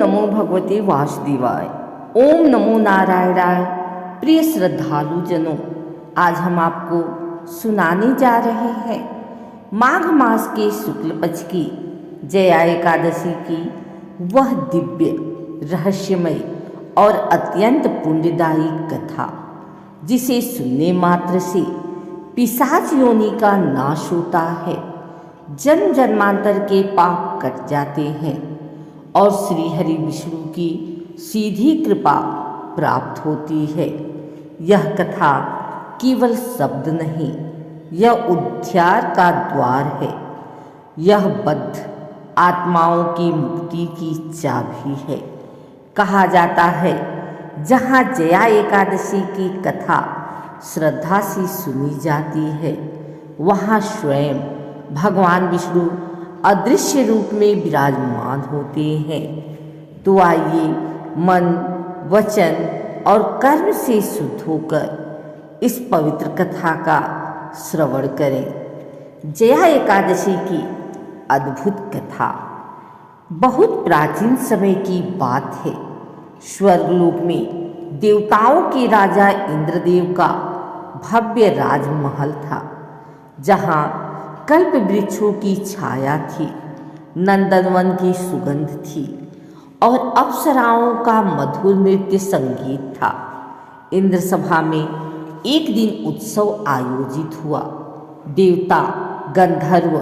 नमो भगवते वासुदेवाय। ओम नमो नारायणाय। प्रिय श्रद्धालु जनों, आज हम आपको सुनाने जा रहे हैं माघ मास के शुक्ल पक्ष की जया एकादशी की वह दिव्य, रहस्यमय और अत्यंत पुण्यदायी कथा, जिसे सुनने मात्र से पिशाच योनि का नाश होता है, जन्म जन्मांतर के पाप कट जाते हैं और श्री हरि विष्णु की सीधी कृपा प्राप्त होती है। यह कथा केवल शब्द नहीं, यह उद्धार का द्वार है। यह बद्ध आत्माओं की मुक्ति की चाबी है। कहा जाता है, जहाँ जया एकादशी की कथा श्रद्धा से सुनी जाती है, वहाँ स्वयं भगवान विष्णु अदृश्य रूप में विराजमान होते हैं। तो आइए मन, वचन और कर्म से शुद्ध होकर इस पवित्र कथा का श्रवण करें। जया एकादशी की अद्भुत कथा बहुत प्राचीन समय की बात है। स्वर्गलोक में देवताओं के राजा इंद्रदेव का भव्य राजमहल था, जहाँ कल्प वृक्षों की छाया थी, नंदनवन की सुगंध थी और अप्सराओं का मधुर नृत्य संगीत था। इंद्र सभा में एक दिन उत्सव आयोजित हुआ। देवता, गंधर्व,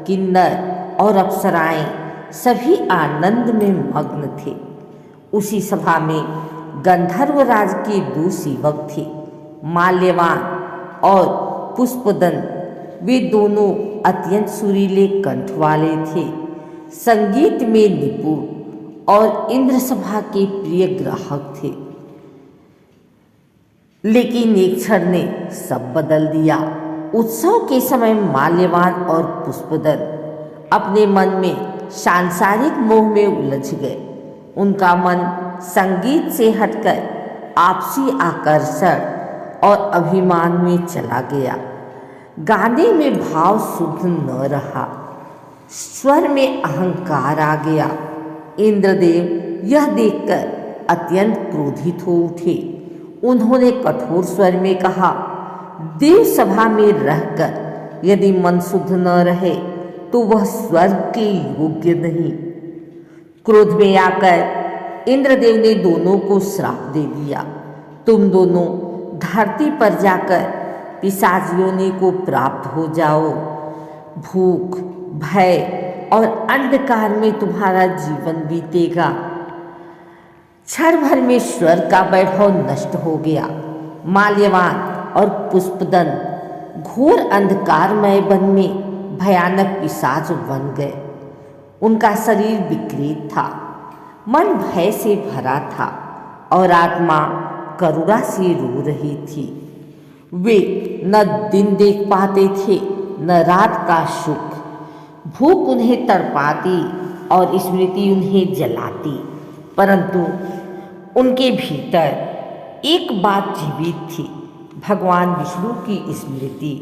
किन्नर और अप्सराएं सभी आनंद में मग्न थे। उसी सभा में गंधर्वराज के दो सेवक थे, माल्यवान और पुष्पदन। वे दोनों अत्यंत सुरीले कंठ वाले थे, संगीत में निपुण और इंद्र सभा के प्रिय ग्राहक थे। लेकिन एक क्षण ने सब बदल दिया। उत्सव के समय माल्यवान और पुष्पदन अपने मन में सांसारिक मोह में उलझ गए। उनका मन संगीत से हटकर आपसी आकर्षण और अभिमान में चला गया। गाने में भाव शुद्ध न रहा, स्वर में अहंकार आ गया। इंद्रदेव यह देखकर अत्यंत क्रोधित हो उठे। उन्होंने कठोर स्वर में कहा, देव सभा में रहकर यदि मन शुद्ध न रहे तो वह स्वर्ग के योग्य नहीं। क्रोध में आकर इंद्रदेव ने दोनों को श्राप दे दिया, तुम दोनों धरती पर जाकर पिशाच योनि को प्राप्त हो जाओ। भूख, भय और अंधकार में तुम्हारा जीवन बीतेगा। क्षण भर में स्वर्ग का वैभव नष्ट हो गया। माल्यवान और पुष्पदन घोर अंधकारमय वन में भयानक पिशाच बन गए। उनका शरीर विकृत था, मन भय से भरा था और आत्मा करुणा से रो रही थी। वे न दिन देख पाते थे न रात का सुख। भूख उन्हें तड़पाती और स्मृति उन्हें जलाती, परंतु उनके भीतर एक बात जीवित थी, भगवान विष्णु की स्मृति।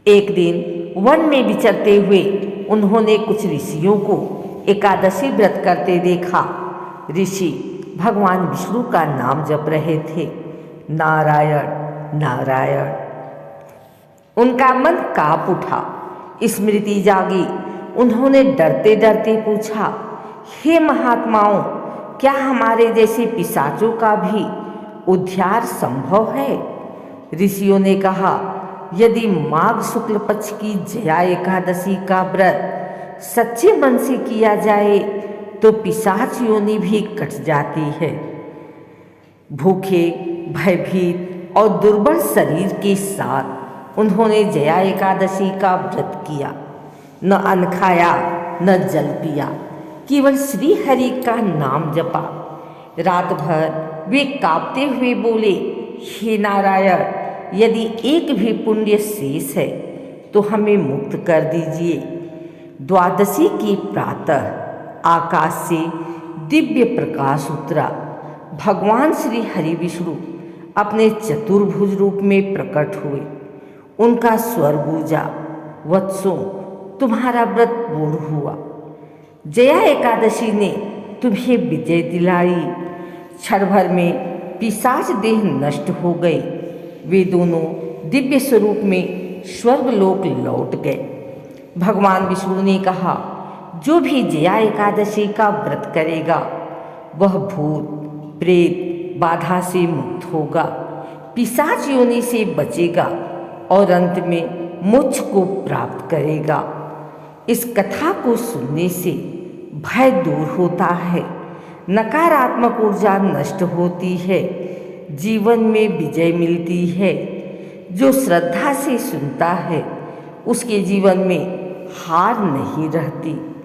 एक दिन वन में विचरते हुए उन्होंने कुछ ऋषियों को एकादशी व्रत करते देखा। ऋषि भगवान विष्णु का नाम जप रहे थे, नारायण नारायण। उनका मन कांप उठा, स्मृति जागी। उन्होंने डरते डरते पूछा, हे महात्माओं, क्या हमारे जैसे पिशाचों का भी उद्धार संभव है? ऋषियों ने कहा, यदि माघ शुक्ल पक्ष की जया एकादशी का व्रत सच्चे मन से किया जाए तो पिशाच योनि भी कट जाती है। भूखे, भयभीत और दुर्बल शरीर के साथ उन्होंने जया एकादशी का व्रत किया। न अन्न खाया न जल पिया, केवल श्री हरि का नाम जपा। रात भर वे कांपते हुए बोले, हे नारायण, यदि एक भी पुण्य शेष है तो हमें मुक्त कर दीजिए। द्वादशी की प्रातः आकाश से दिव्य प्रकाश उतरा। भगवान श्री हरि विष्णु अपने चतुर्भुज रूप में प्रकट हुए। उनका स्वर गूंजा, वत्सों, तुम्हारा व्रत पूर्ण हुआ। जया एकादशी ने तुम्हें विजय दिलाई। क्षण भर में पिशाच देह नष्ट हो गए। वे दोनों दिव्य स्वरूप में स्वर्गलोक लौट गए। भगवान विष्णु ने कहा, जो भी जया एकादशी का व्रत करेगा वह भूत प्रेत बाधा से मुक्त होगा, पिशाच योनि से बचेगा और अंत में मोक्ष को प्राप्त करेगा। इस कथा को सुनने से भय दूर होता है, नकारात्मक ऊर्जा नष्ट होती है, जीवन में विजय मिलती है। जो श्रद्धा से सुनता है उसके जीवन में हार नहीं रहती।